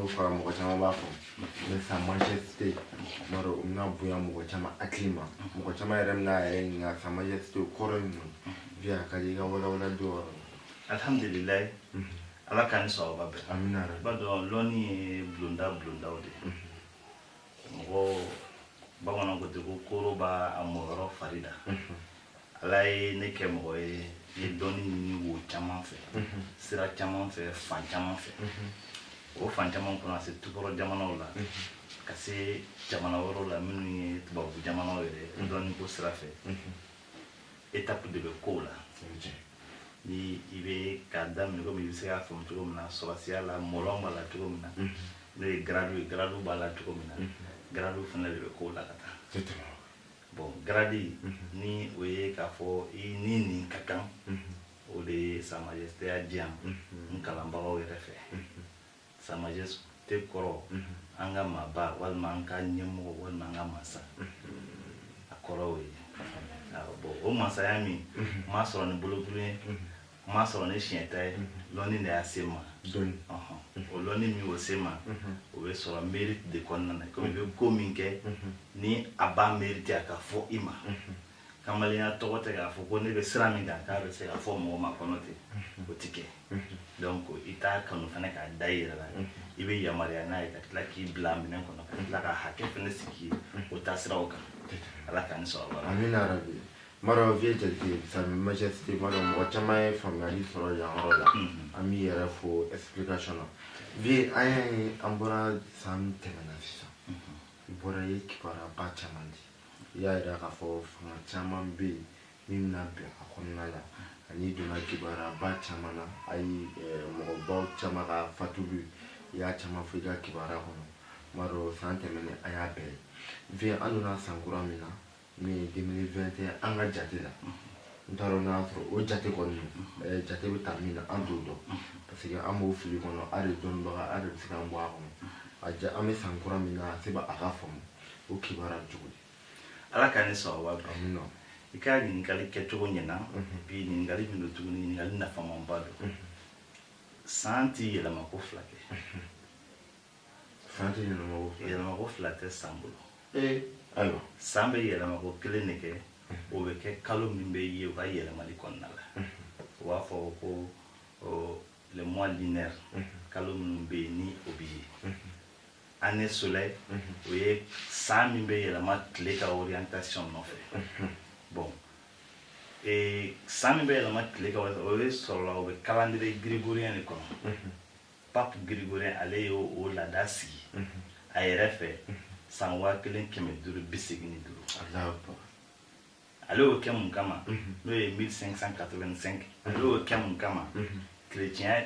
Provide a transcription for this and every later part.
n'o fɔra mɔgɔ caman b'a fɔ mais sa majesté tuma dɔ u bɛna bonya mɔgɔ caman hakili ma mɔgɔ caman yɛrɛ bɛna yɛrɛ ɲininka sa majesté kɔrɔ ye mun ye a ka di i ka walawala don yɔrɔ la. Alhamdulillah ala k'an sɔn ba bɛɛ. Amina yɛrɛ. Ba dɔn lɔnni ye bulondaw de ye. Mɔgɔ bamananw ko ten ko koro b'a mɔyɔrɔ fari da. Ala ye ne kɛ mɔgɔ ye ye dɔnni ɲini wo caman fɛ sira caman fɛ fan caman fɛ o fan caman kɔnɔ a se tukɔrɔ jamanaw la ka se jamana wɛrɛw la minnu ye tubabu jamanaw yɛrɛ dɔnni ko sira fɛ étape de bɛ kow la ni i bɛ k'a daminɛ komi i bɛ se k'a faamu cogo min na sɔrɔsiya la mɔlɔn b'a la cogo min na n'o ye grade ye grade b'a la cogo min na grade fana de bɛ kow la ka taa. Bon, gradi ni o ye k'a fɔ i ni nin ka kan o de ye sa majesté ya diyan n kalanbagaw yɛrɛ fɛ sa majesté kɔrɔ an ka maaba walima an ka ɲɛmɔgɔ walima an ka masa a kɔrɔ o ye bon o masaya min m'a sɔrɔ ni bolokuru ye m'a sɔrɔ ni siɲɛta ye lɔnni de y'a se n ma o lɔnni min o se ma o bɛ sɔrɔ mérite de kɔnɔna na komi i bɛ ko min kɛ ni a b'a mérite a ka fɔ i ma kamalenya tɔgɔ tɛ k'a fɔ ko ne bɛ sira min kan k'a bɛ se ka fɔ mɔgɔ ma kɔnɔ ten o tɛ kɛ donc i t'a kanu fana k'a da i yɛrɛ la i bɛ yamaruya n'a ye ka tila k'i bila minɛn kɔnɔ ka tila ka hakɛ fana sigi o taasiraw kan ala k'an sɔrɔ wala. Amina yarabi. Mara vie jate sa majesté mara mɔgɔ caman ye faamuyali sɔrɔ yan yɔrɔ la an b'i yɛrɛ fo explication na vie an y'a ye an bɔra san tɛmɛna sisan i bɔra i ye kibaruya caman di i y'a yira k'a fɔ fanga caman bɛ yen min bɛna bɛn a kɔnɔna la ani donna kibaruya caman na ayi mɔgɔbaw caman ka fatuli i y'a caman fɔ i ka kibaruya kɔnɔ mara san tɛmɛnen an y'a bɛɛ ye vie an donna san kura min na mais 2021 an ka jate la n t'a dɔn n'a sɔrɔ o jate kɔni jate bɛ taa min na an t'o dɔn parce que an b'o fili kɔnɔ a de dɔnnibaga a de bɛ se k'an bɔ a kɔnɔ an bɛ san kura min na a se b'a ka faamu o kibaruya cogo di. ala k'an sɔn wa bɛɛ i ka ɲininkali kɛcogo ɲɛna bi ɲininkali min don tuguni ɲininkali nafamanba don san tɛ yɛlɛma ko fila kɛ san tɛ yɛlɛma ko fila tɛ san bolo ayiwa san bɛ yɛlɛma ko kelen de kɛ o bɛ kɛ kalo min bɛ ye o ka yɛlɛmali kɔnɔna la o b'a fɔ ko le mois lunaire kalo minnu bɛ yen ni o bɛ ye année soleil o ye san min bɛ yɛlɛma tile ka orientation nɔfɛ bon san min bɛ yɛlɛma tile ka orientation o ye sɔrɔla o bɛ calendrier grégorien de kɔnɔ pape grégorien ale y'o laada sigi a yɛrɛ fɛ san 1585 ale y'o kɛ mun kama n'o ye 1585 ale y'o kɛ mun kama chrétien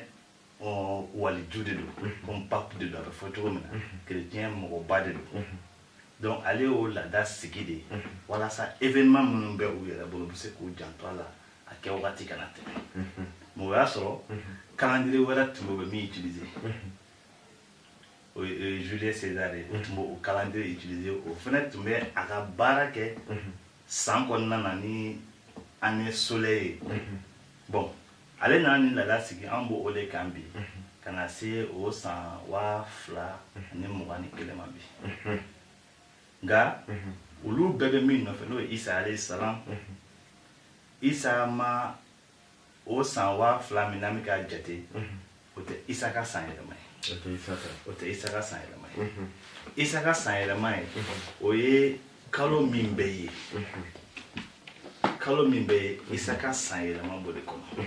waliju de don comme pape de don a bɛ fɔ cogo min na chrétien mɔgɔba de don donc ale y'o laada sigi de walasa événement minnu bɛ u yɛrɛ bolo u bɛ se k'u janto a la a kɛ wagati kana tɛmɛ mais o y'a sɔrɔ calendrier wɛrɛ tun bɛ min utiliser Julius César o tun b'o calendrier utiliser o fana tun bɛ a ka baara kɛ san kɔnɔna na ni année soleil ye bon ale nana ni laada sigi an b'o de kan bi ka na se o san 2021 ma bi nka olu bɛɛ bɛ min nɔfɛ n'o ye Isa alayhi salam Isa ma o san 2000 min na an bɛ k'a jate o tɛ Isa ka san yɛlɛma ye o tɛ Isa ka san yɛlɛma ye Isa ka san yɛlɛma ye o ye kalo min bɛ ye Isa ka san yɛlɛma b'o de kɔnɔ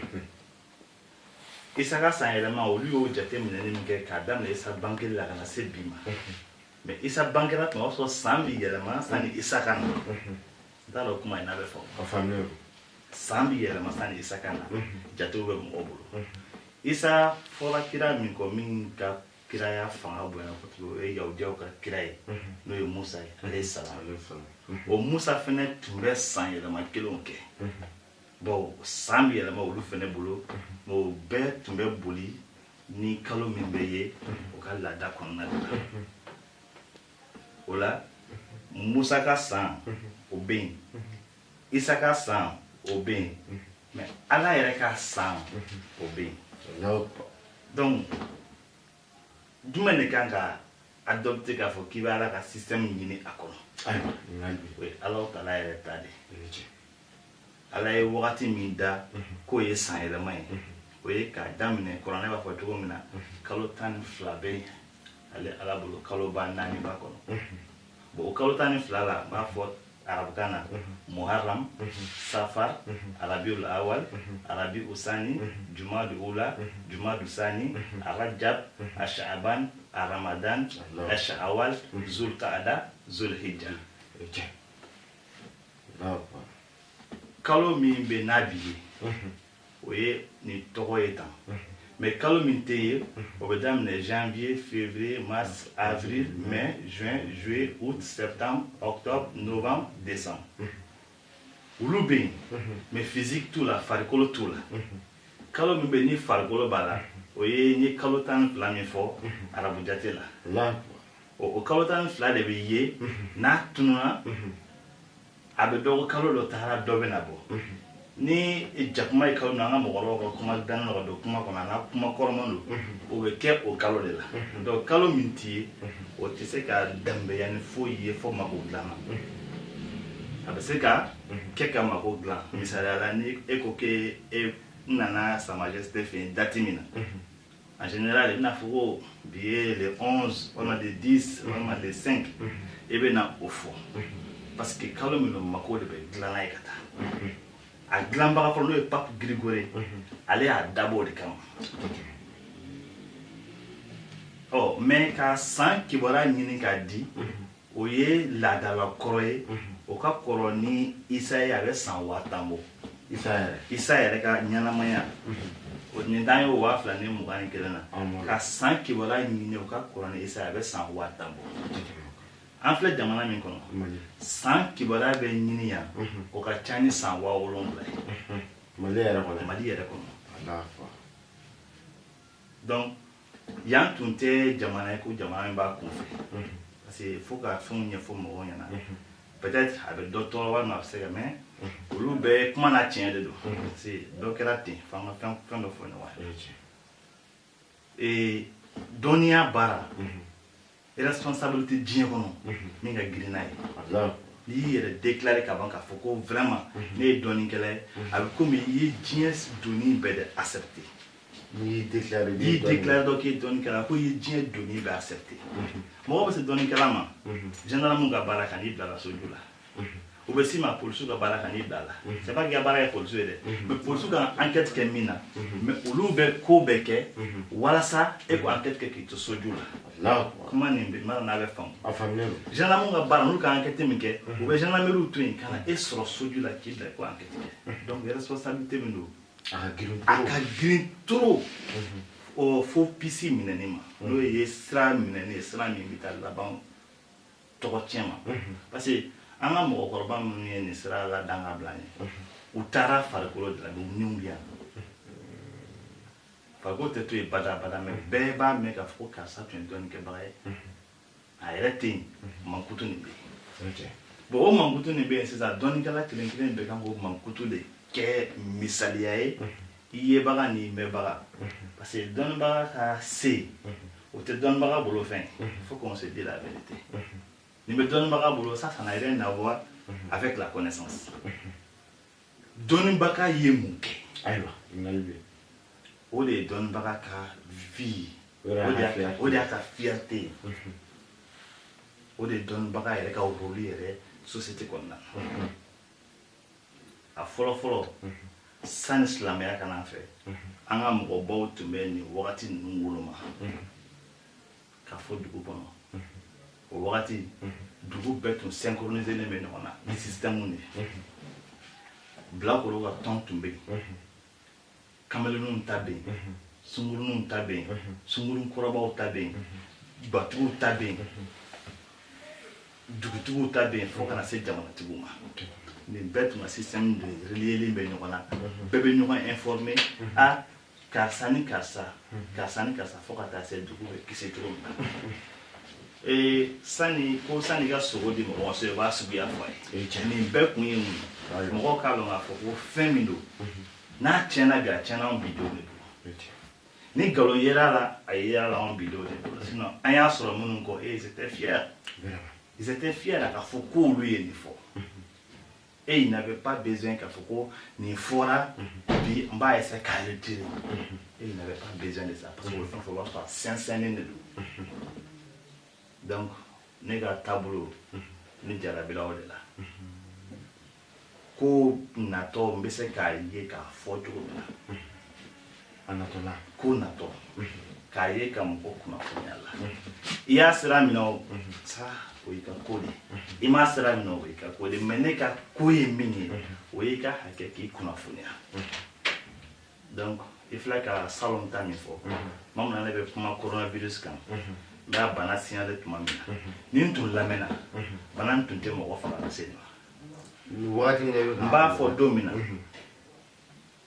Isa ka san yɛlɛma olu y'o jate minɛni min kɛ k'a daminɛ Isa bangeli la ka na se bi ma mais Isa bangera tuma o y'a sɔrɔ san bi yɛlɛma sanni Isa ka na n t'a dɔn kuma in n'a bɛ faamu san bi yɛlɛma sanni Isa ka na jatew bɛ mɔgɔw bolo Isa fɔra kira min kɔ min ka kiraya fanga bonya kojugu o ye yahudiyaw ka kira ye n'o ye Musa ye alayhi salam o Musa fana tun bɛ san yɛlɛma kelenw kɛ bon san bi yɛlɛma olu fana bolo mais o bɛɛ tun bɛ boli ni kalo min bɛ ye o ka laada kɔnɔna de la o la Musa ka san o bɛ yen Isa ka san o bɛ yen mais Ala yɛrɛ ka san o bɛ yen donc jumɛn de kan ka adopter k'a fɔ k'i bɛ Ala ka système ɲini a kɔnɔ. Ayiwa, o ye Alahu Taala yɛrɛ ta de ye. Ala ye wagati min da k'o ye san yɛlɛma ye. O ye k'a daminɛ kuranɛ b'a fɔ cogo min na kalo 12 bɛ ale Ala bolo kalo ba 4 b'a kɔnɔ. Bon o kalo 12 la b'a fɔ arabukan na Muharram, Safar, Rabiul Awal, Rabiul Sani, Jumadul Ula, Jumadul Sani, Rajab, Sha'ban, Ramadan, Shawwal, Zulqa'ada, Zulhijja. Kalo min bɛ n'a bi ye o ye ni tɔgɔ ye tan mais kalo min tɛ ye o bɛ daminɛ janvier, février, mars, avril, mai, juin, juillet, août, septembre, octobre, novembre, décembre. Olu bɛ yen mais physique t'u la farikolo t'u la. Kalo min bɛ ni farikolo b'a la o ye n ye kalo 12 min fɔ arabu jate la. O kalo 12 de bɛ ye n'a tununa a bɛ dɔgɔ kalo dɔ taara dɔ bɛ na bɔ. Ni jakuma ye kalo min an ka mɔgɔkɔrɔbaw ka kuma dannen ka don kuma kɔnɔ n'a kuma kɔrɔman don o bɛ kɛ o kalo de la. Donc kalo min t'i ye o tɛ se ka danbeya ni foyi ye fo mako dilan na. A bɛ se ka kɛ ka mako dilan misaliya la ni e ko que e nana Sa Majesté fɛ yen date min na en général i bɛna fɔ ko bi ye le 11 walima le 10 walima le 5 e bɛ na o fɔ parce que kalo min mako de bɛ dilan n'a ye ka taa. A dilanbaga fɔlɔ n'o ye Pape Grigore ale y'a dabɔ o de kama. Mais ka san kibaruya ɲini k'a di o ye laadala kɔrɔ ye o ka kɔrɔ ni Isa ye a bɛ san 1000 bɔ. Isa yɛrɛ ka ɲɛnamaya o nin dan ye o 2021 na ka san kibaruya ɲini o ka kɔrɔ ni Isa ye a bɛ san 1000 bɔ. An filɛ jamana min kɔnɔ san kibaruya bɛ ɲini yan o ka ca ni san 7000 ye. Mali yɛrɛ kɔnɔ. Donc yan tun tɛ jamana ye ko jamana min b'a kun fɛ parce que fo ka fɛnw ɲɛfɔ mɔgɔw ɲɛna peut-être a bɛ dɔ tɔɔrɔ walima a bɛ se ka mais olu bɛɛ kuma n'a tiɲɛ de don parce que dɔ kɛra ten f'an ka fɛn dɔ fɔ ɲɔgɔn ye. Dɔnniya baara responsabilité diɲɛ kɔnɔ min ka girin n'a ye. N'i y'i yɛrɛ déclarer ka ban k'a fɔ ko vraiment ne ye dɔnnikɛla ye a bɛ komi i ye diɲɛ donni bɛɛ de accepter. N'i y'i déclarer dɔ k'i ye dɔnnikɛla ko i ye diɲɛ donni bɛɛ accepter. Mɔgɔ bɛ se dɔnnikɛla ma gendarme ka baara ka n'i bila soju la. O bɛ s'i ma polisiw ka baara ka n'i bila la. C'est pas qu'il y a baara kɛ polisiw ye dɛ mais polisiw ka enquête kɛ min na mais olu bɛ ko bɛɛ kɛ walasa e ko enquête kɛ k'i to soju la. Kuma nin bɛ mana n'a bɛ faamu. Gendarme ka baara n'olu ka enquête min kɛ u bɛ gendarmerie to yen ka na e sɔrɔ soju la k'i bila ko enquête kɛ. Donc responsabilité min don a ka girin trop o fo pisi minɛni ma n'o ye sira minɛni ye sira min bɛ taa laban tɔgɔ tiɲɛ ma parce que an ka mɔgɔkɔrɔba minnu ye nin sira ladan ka bila an ye u taara farikolo de la u niw bɛ yan farikolo tɛ to yen bada mais bɛɛ b'a mɛn k'a fɔ ko karisa tun ye dɔnnikɛbaga ye a yɛrɛ tɛ yen mankutu nin bɛ yen bon o mankutu nin bɛ yen sisan dɔnnikɛla kelen kelen bɛɛ kan k'o mankutu de kɛ misaliya ye i yebaga ni mɛnbaga parce que dɔnnibaga ka se o tɛ dɔnnibaga bolo fɛn faut qu'on se dise la vérité. Ni bɛ dɔnnibaga bolo ça n'a rien à voir avec la connaissance. Dɔnnibaga ye mun kɛ o de ye dɔnnibaga ka vie o de y'a ka fierté o de ye dɔnnibaga yɛrɛ ka rôle yɛrɛ société kɔnɔna na. A fɔlɔ fɔlɔ sani silamɛya ka na fɛ an ka mɔgɔbaw tun bɛ nin wagati ninnu woloma ka fɔ dugu kɔnɔ o wagati dugu bɛɛ tun synchronisé bɛ ɲɔgɔn na ni système de ye bilakorow ka tɔn tun bɛ yen kamalenninw ta bɛ yen sunguruninw ta bɛ yen sungurunin kɔrɔbaw ta bɛ yen batigiw ta bɛ yen dugutigiw ta bɛ yen fo kana se jamanatigiw ma. Nin bɛɛ tun ka système de relier bɛ ɲɔgɔn na bɛɛ bɛ ɲɔgɔn informer a karisa ni karisa fo ka taa se dugu bɛ kisi cogo min na. Sani ka sogo di mɔgɔ ma so i b'a suguya fɔ a ye nin bɛɛ kun ye mun ye mɔgɔw k'a dɔn k'a fɔ ko fɛn min don n'a tiɲɛna bi a tiɲɛna anw bi denw de bolo ni galo yera la a yera la on bilo de sinon an y'a sɔrɔ minnu kɔ ils étaient fiers ils étaient fiers k'a fɔ k'olu ye nin fɔ et ils n'avaient pas besoin k'a fɔ ko nin fɔra bi n b'a essayer k'a retirer et ils n'avaient pas besoin de ça parce que o fɛn fɛn b'a sɔrɔ sinsɛnnen de don donc ne ka taabolo ne jarabila o de la ko natɔ n bɛ se k'a ye k'a fɔ cogo min na Anatola. ko natɔ k'a ye ka mɔgɔ kunnafoniya la i y'a sira minɛ o sa o y'i ka ko de i m'a sira minɛ o y'i ka ko de mais ne ka ko ye min ye o y'i ka hakɛ k'i kunnafoniya donc il filɛ ka salon ta min fɔ maa min na ne bɛ kuma coronavirus kan n b'a bana signalé tuma min na ni n tun lamɛnna bana in tun tɛ mɔgɔ faga ka se nin ma n b'a fɔ don min na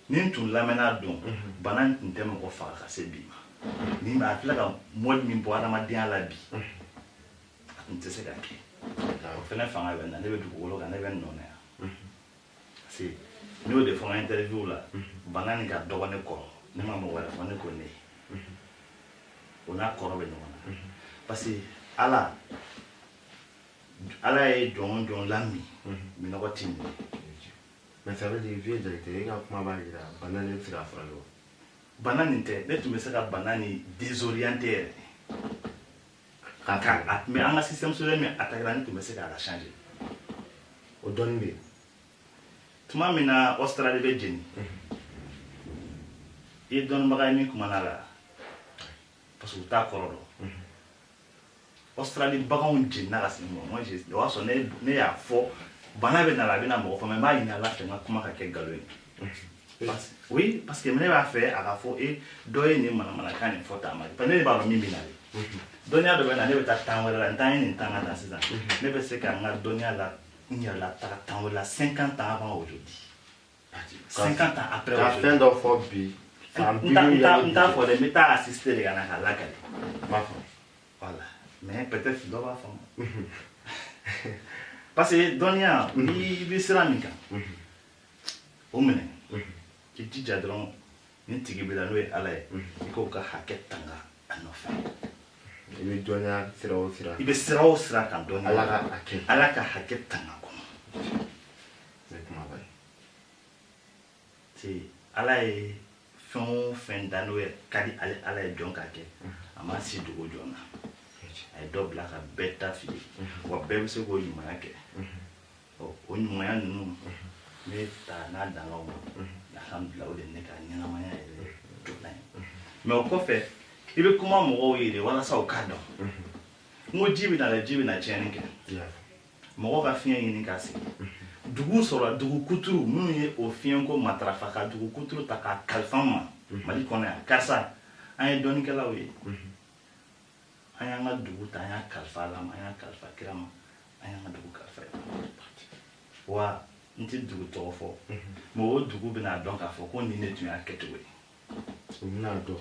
ni n tun lamɛnna don bana in tun tɛ mɔgɔ faga ka se bi ma ni a filɛ ka mɔdi min bɔ adamadenya la bi a tun tɛ se ka kɛ o fɛnɛ fanga bɛ na ne bɛ dugukolo kan ne bɛ nɔnɔ yan parce que n y'o de fɔ n ka interview la bana nin ka dɔgɔ ne kɔrɔ ne ma mɔgɔ wɛrɛ fɔ ne ko ne ye o n'a kɔrɔ bɛ ɲɔgɔn na parce que ala ye jɔn o jɔn lami minɔgɔ ti min mais ça veut dire vieux directeur il y a kuma b'a jira bana nin tɛ se ka furakɛ o bana nin tɛ ne tun bɛ se ka bana nin désorienter yɛrɛ mais an ka système solaire min attaqué la ne tun bɛ se k'a changer o dɔnni bɛ yen tuma min na Australie bɛ jeni i ye dɔnnibaga ye min kumana la parce que u t'a kɔrɔ dɔn Australie baganw jenina ka se mɔ moi o y'a sɔrɔ ne y'a fɔ bana bɛ na la a bɛna mɔgɔ fɔ mais n b'a ɲini Ala fɛ n ka kuma ka kɛ nkalon ye oui parce que ne b'a fɛ a ka fɔ dɔ ye nin manamanakan nin fɔ tan ma parce que ne b'a dɔn min bɛ na de dɔnniya dɔ bɛ na ne bɛ taa tan wɛrɛ la n t'an ye nin tan ka taa sisan ne bɛ se ka n ka dɔnniya la n yɛrɛ la taga tan wɛrɛ la 50 ans avant aujourd'hui 50 ans après aujourd'hui ka fɛn dɔ fɔ bi n t'a fɔ dɛ n bɛ taa assister de ka na k'a lakale m'a fɔ voilà mais peut-être dɔ b'a faamu parce que dɔnniya n'i bɛ sira min kan o minɛ k'i jija dɔrɔn ni tigi bɛ la n'o ye Ala ye i k'o ka hakɛ tanga a nɔfɛ i bɛ dɔnniya sira o sira i bɛ sira o sira kan dɔnniya Ala ka hakɛ tanga kɔnɔ c'est kumaba ye Ala ye fɛn o fɛn da n'o ye ka di Ala ye jɔn k'a kɛ a ma si dogo jɔn na a ye dɔ bila ka bɛɛ ta fili wa bɛɛ bɛ se k'o ɲumanya kɛ o ɲumanya ninnu ne ta n'a dangaw ma alhamdulilah o de ne ka ɲɛnamaya yɛrɛ jɔna ye mais o kɔfɛ i bɛ kuma mɔgɔw ye de walasa u k'a dɔn n ko ji bɛ na dɛ ji bɛ na tiɲɛni kɛ mɔgɔw ka fiɲɛ ɲini k'a sigi dugu sɔrɔ dugu kuturu minnu ye o fiɲɛko matarafa ka dugu kuturu ta k'a kalifa ma Mali kɔnɔ yan karisa an ye dɔnnikɛlaw ye an y'an ka dugu ta an y'a kalifa Ala ma an y'a kalifa kira ma an y'an ka dugu kalifa wa n tɛ dugu tɔgɔ fɔ mais o dugu bɛna dɔn k'a fɔ ko nin de tun y'a kɛcogo ye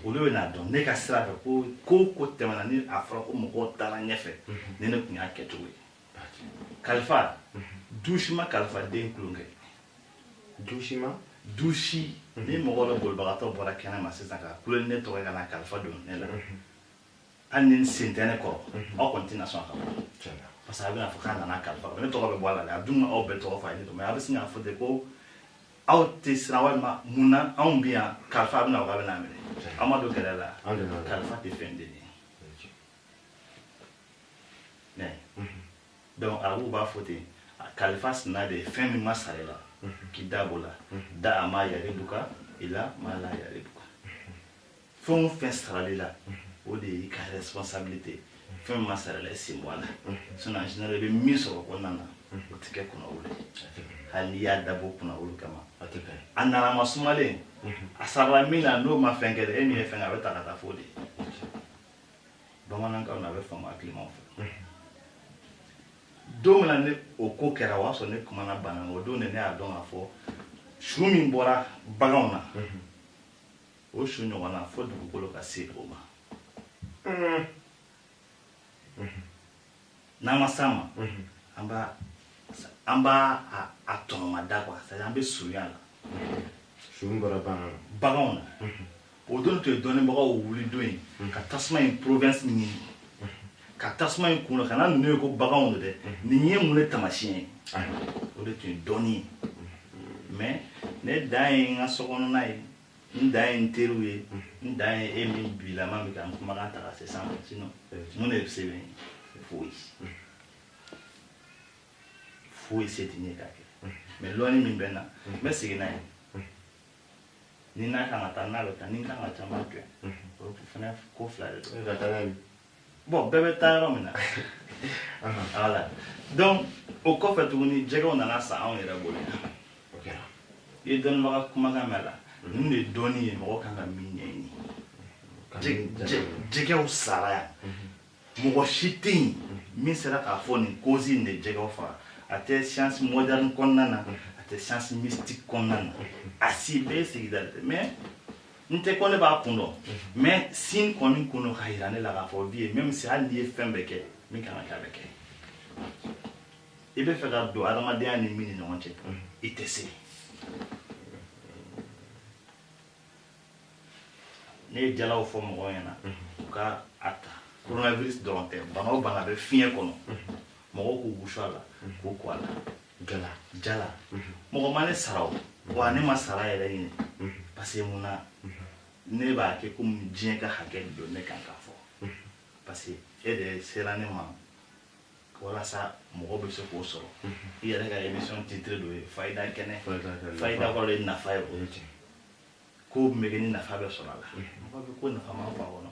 olu bɛna dɔn ne ka sira fɛ ko ko tɛmɛna ni a fɔra ko mɔgɔw taara ɲɛfɛ ni ne tun y'a kɛcogo ye kalifa dusi ma kalifa den tulonkɛ dusi ni mɔgɔ dɔ bolibagatɔ bɔra kɛnɛ ma sisan ka kulo ne tɔgɔ ka na kalifa don ne la hali ni sen tɛ ne kɔrɔ aw kɔni tɛna sɔn a ka bɔ parce que a bɛna fɔ k'a nana kalifa ne tɔgɔ bɛ bɔ a la dɛ a dun aw bɛɛ tɔgɔ fɔ a ye mais a bɛ sin k'a fɔ ten ko aw tɛ siran walima mun na anw bɛ yan kalifa bɛna o k'a bɛna minɛ aw ma don kɛlɛ la kalifa tɛ fɛn den ye donc arabuw b'a fɔ ten kalifa sina de ye fɛn min ma sara i la k'i da b'o la da a ma yaribuka i la ma la yaribuka fɛn o fɛn sarali la o de y'i ka responsabilité fɛn min ma sara i la i sen bɔ a la sinon en général i bɛ min sɔrɔ kɔnɔna na o tɛ kɛ kunnawolo ye hali n'i y'a dabɔ kunnawolo kama a nana ma sumalen a sarala min na n'o ma fɛn kɛ dɛ e min ye fɛn kɛ a bɛ ta ka taa f'o de ye bamanankan na a bɛ faamu hakilimaw fɛ don min na ne o ko kɛra o y'a sɔrɔ ne kumana bana o don de ne y'a dɔn k'a fɔ su min bɔra baganw na o su ɲɔgɔn na fo dugukolo ka se o ma n'an ma s'a ma an b'a a tɔnɔma da quoi c'est à dire an bɛ surunya la su min bɔra baganw na o don to dɔnnibagaw wuli don ye ka tasuma in province ɲini ka tasuma in kun kana ninnu ye ko baganw de dɛ nin ye mun de taamasiyɛn ye o de tun ye dɔnni ye mais ne dan ye n ka sokɔnɔna ye n dan ye n teriw ye n dan ye e min bilama bɛ ka n kumakan ta ka se sanfɛ sinon mun de bɛ se bɛ foyi foyi se tɛ n ye k'a kɛ mais lɔnni min bɛ n na n bɛ segin n'a ye ni n'a kan ka taa n'a bɛ taa ni n kan ka taa n b'a to yen o fana ko fila de don bon bɛɛ bɛ taa yɔrɔ min na voilà donc o kɔfɛ tuguni jɛgɛw nana san anw yɛrɛ bolo yan i ye dɔnnibaga kumakan mɛn la ninnu de ye dɔnni ye mɔgɔ kan ka min ɲɛɲini jɛgɛw sara yan mɔgɔ si tɛ yen min sera k'a fɔ nin cause in de jɛgɛw faga a tɛ science moderne kɔnɔna na a tɛ science mystique kɔnɔna na a si bɛɛ ye sigida de mais n tɛ ko ne b'a kun dɔn mais sin kɔni kun don ka yira ne la k'a fɔ vie même si hali n'i ye fɛn bɛɛ kɛ min kan ka kɛ a bɛ kɛ i bɛ fɛ ka don adamadenya ni min ni ɲɔgɔn cɛ i tɛ se ne ye jalaw fɔ mɔgɔw ɲɛna u ka a ta coronavirus dɔrɔn tɛ bana o bana bɛ fiɲɛ kɔnɔ mɔgɔw k'u wusu a la k'u ko a la jala mɔgɔ ma ne sara o wa ne ma sara yɛrɛ ɲini parce que mun na ne b'a kɛ komi diɲɛ ka hakɛ don ne kan k'a fɔ parce que e de sera ne ma walasa mɔgɔ bɛ se k'o sɔrɔ i yɛrɛ ka émission titre dɔ ye fayida kɛnɛ fayida kɔrɔ de ye nafa ye ko min bɛ kɛ ni nafa bɛ sɔrɔ a la mɔgɔ bɛ ko nafa ma fa kɔnɔ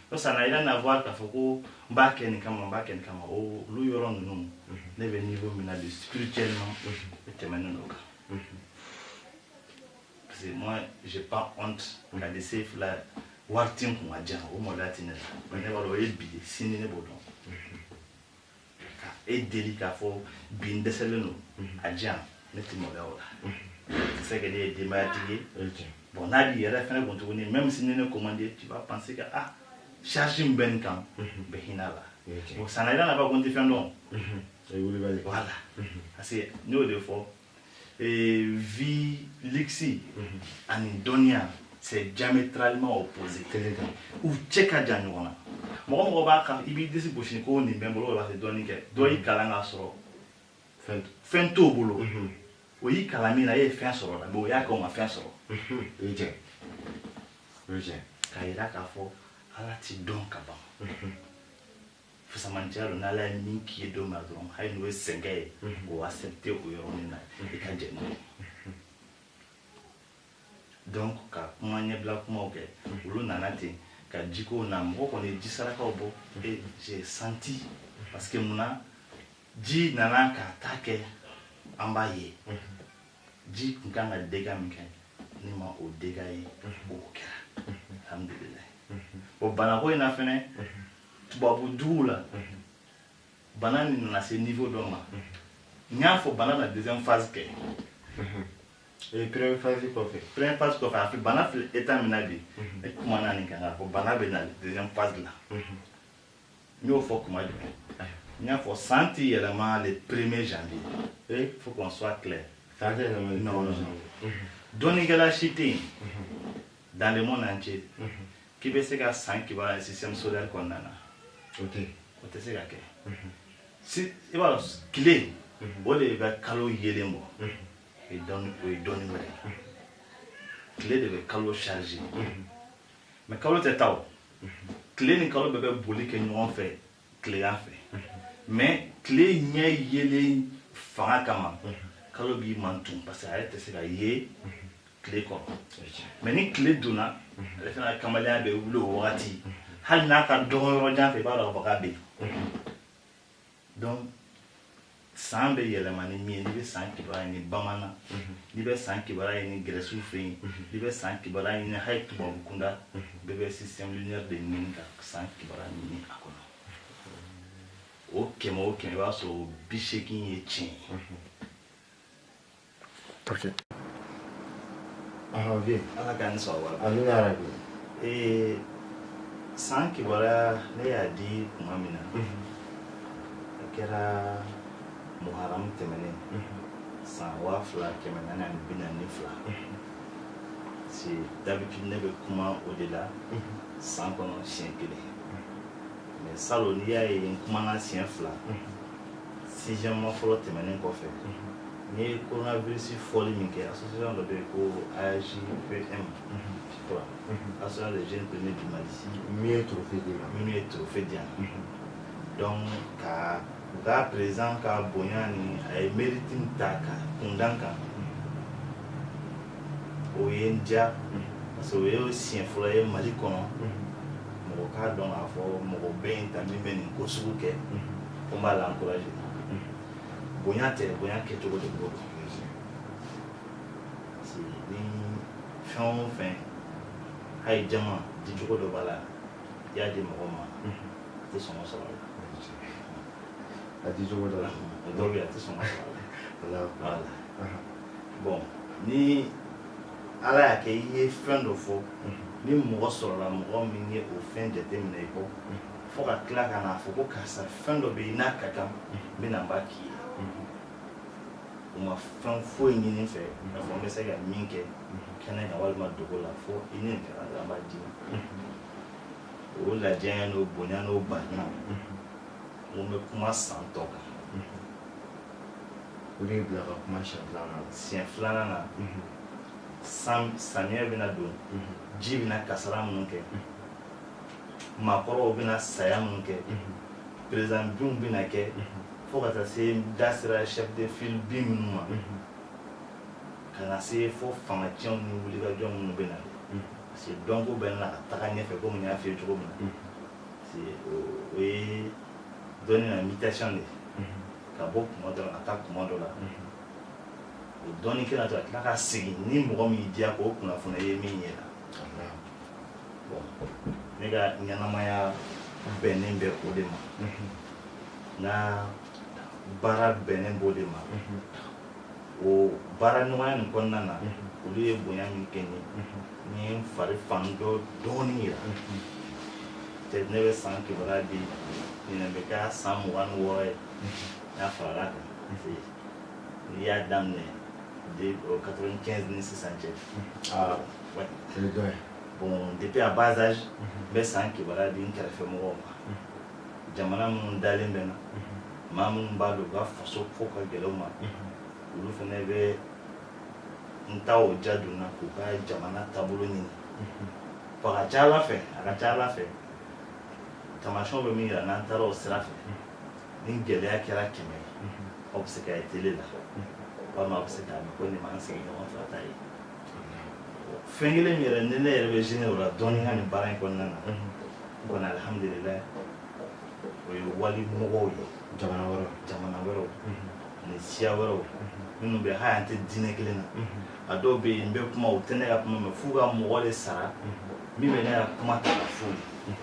donc ça n'a rien à voir k'a fɔ ko n b'a kɛ nin kama n b'a kɛ nin kama olu yɔrɔ ninnu ne bɛ niveau min na de spirituellement ne tɛmɛnen n'o kan parce que moi j'ai pas honte ka dese fila wari ti n kun ka diyan o maloya ti ne la mais ne b'a dɔn o ye bi ye sini ne b'o dɔn ka e deli k'a fɔ bi n dɛsɛlen don a diyan ne ti maloya o la c'est que ne ye denbayatigi ye bon n'a b'i yɛrɛ fɛnɛ kun tuguni même si ne ne commandé tu vas penser que ah charge min bɛ nin kan bɛ hinɛ a la bon ça n'a rien à voir ko n tɛ fɛn dɔn voilà parce que ne y'o de fɔ vie luxe ani dɔnniya c'est diamétralement opposé u cɛ ka jan ɲɔgɔn na mɔgɔ mɔgɔ b'a kan i b'i disi gosi ko nin bɛ n bolo o b'a fɛ dɔnni kɛ dɔ y'i kalan k'a sɔrɔ fɛn t'o bolo o y'i kalan min na e ye fɛn sɔrɔ la mais o y'a kɛ o ma fɛn sɔrɔ k'a yira k'a fɔ ala ti dɔn ka ban fusamantiyalo n'ala ye min k'i ye don min na dɔrɔn hali n'o ye sɛgɛn ye o accepter o yɔrɔnin na i ka jɛ n'o ye donc ka kuma ɲɛbila kumaw kɛ olu nana ten ka jikow na mɔgɔ kɔni ye ji sarakaw bɔ et j'ai senti parce que mun na ji nana ka taa kɛ an b'a ye ji kun kan ka dégâts min kɛ ne ma o dégâts ye o kɛra alhamdulilayi bon banako in na fɛnɛ tubabu duguw la bana nin nana se niveau dɔ ma n y'a fɔ bana na deuxième phase kɛ première phase kɔfɛ a fi bana filɛ état min na bi ne kumana nin kan k'a fɔ bana bɛ na deuxième phase la n y'o fɔ kuma jumɛn n y'a fɔ san tɛ yɛlɛma le 1er janvier il faut qu'on soit clair non dɔnnikɛla si tɛ yen dans le monde entier k'i bɛ se ka san kibaruya système solaire kɔnɔna na o tɛ se ka kɛ si i b'a dɔn tile o de bɛ kalo yelen bɔ o ye dɔnni wɛrɛ ye tile de bɛ kalo chargé mais kalo tɛ taa o tile ni kalo bɛɛ bɛ boli kɛ ɲɔgɔn fɛ tilegan fɛ mais tile ɲɛ yelen fanga kama kalo b'i mantun parce que a yɛrɛ tɛ se ka ye tile kɔrɔ mais ni tile donna ale fana kamalenya bɛ wuli o wagati hali n'a ka dɔgɔ yɔrɔ jan fɛ i b'a dɔn k'a fɔ k'a bɛ yen donc san bɛ yɛlɛma ni min ye n'i bɛ san kibaruya ɲini bamanan n'i bɛ san kibaruya ɲini gɛrɛsiw fɛ yen n'i bɛ san kibaruya ɲini hali tubabu kunda bɛɛ bɛ système lunaire de ɲini ka san kibaruya ɲini a kɔnɔ o kɛmɛ o kɛmɛ i b'a sɔrɔ 80 ye tiɲɛ ye. Ok. ala ka ni sɔn wala. Amina yarabi. San kibaruya ne y'a di tuma min na a kɛra muharamu tɛmɛnen san 2442 c'est d'habitude ne bɛ kuma o de la san kɔnɔ siɲɛ kelen mais salon n'i y'a ye n kumana siɲɛ fila sixième mois fɔlɔ tɛmɛnen kɔfɛ n ye coronavirus fɔli min kɛ association dɔ bɛ yen ko AJPM association des jeunes premiers du Mali min ye trophée di ma minnu ye trophée di yan donc ka u ka président ka bonya ni a ye mérite min ta ka kundan kan o ye n diya parce que o ye siɲɛ fɔlɔ ye Mali kɔnɔ mɔgɔ k'a dɔn k'a fɔ mɔgɔ bɛ yen ta min bɛ nin ko sugu kɛ ko n b'a l'encourager bonya tɛ bonya kɛcogo de b'o dɔn parce que ni fɛn o fɛn hali jama dicogo dɔ b'a la i y'a di mɔgɔ ma a tɛ sɔn ka sɔrɔ a la a di cogo dɔ la dɔw bɛ yen a tɛ sɔn ka sɔrɔ a la voilà bon ni ala y'a kɛ i ye fɛn dɔ fɔ ni mɔgɔ sɔrɔla mɔgɔ min ye o fɛn jateminɛ i kɔ fo ka tila ka n'a fɔ ko karisa fɛn dɔ bɛ yen n'a ka kan n bɛ na n b'a k'i ye o ma fɛn foyi ɲini n fɛ k'a fɔ n bɛ se ka min kɛ kɛnɛ kan walima dogo la fo i ni nin kɛra an b'a d'i ma o lajɛ n'o bonya n'o banya n ko n bɛ kuma san tɔ kan o de bila ka kuma siɲɛ siɲɛ filanan filanan na samiyɛ bɛna don ji bɛna kasara minnu kɛ maakɔrɔw bɛna saya minnu kɛ président binw bɛna kɛ fo ka taa se da sera chef de file bin minnu ma ka na se fo fangacɛnw ni wulikajɔ minnu bɛ na parce que dɔnko bɛ na ka taga ɲɛfɛ komi n y'a f'i ye cogo min na parce que o ye dɔnni na mutation de ka bɔ kuma dɔ la ka taa kuma dɔ la o dɔnni kɛra to a tila ka segin ni mɔgɔ min y'i diya k'o kunnafoni ye min ye la bon ne ka ɲɛnamaya bɛnnen bɛ o de ma n ka baara bɛnnen b'o de ma o baara ɲɔgɔnya nin kɔnɔna na olu ye bonya min kɛ n ye n fari fan dɔ dɔɔnin yira peut-être ne bɛ san kibaruya di ɲinɛ bɛ kɛ san 26 ye n y'a fara a kan n'i y'a daminɛ de 95 ni sisan cɛ ouais c'est le dɔ ye bon depuis à bas âge n bɛ san kibaruya di n kɛrɛfɛ mɔgɔw ma jamana minnu dalen bɛ na maa minnu b'a dɔn u ka faso ko ka gɛlɛn u ma olu fana bɛ n ta o ja don na k'u ka jamana taabolo ɲini a ka ca ala fɛ tamasiyɛnw bɛ min yira n'an taara o sira fɛ ni gɛlɛya kɛra 100 ye aw bɛ se k'a ye tele la walima aw bɛ se k'a mɛn ko nin m'an sigi ɲɔgɔn fɛ ka taa ye fɛn kelen min yɛrɛ ni ne yɛrɛ bɛ gêné o la dɔɔnin ka nin baara in kɔnɔna na n kɔni alihamudulilayi o ye walimɔgɔw ye jamana wɛrɛw ni siya wɛrɛw minnu bɛ hali an tɛ diinɛ kelen na a dɔw bɛ yen n bɛ kuma u tɛ ne ka kuma mɛn f'u ka mɔgɔ de sara min bɛ ne ka kuma ta ka f'u ye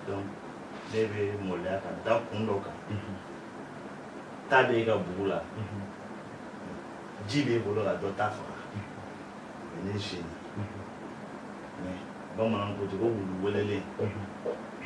donc ne bɛ maloya ka da kun dɔ kan ta bɛ e ka bugu la ji b'e bolo ka dɔ ta faga o ye ne gêné mais bamananw ko ten ko wulu welelen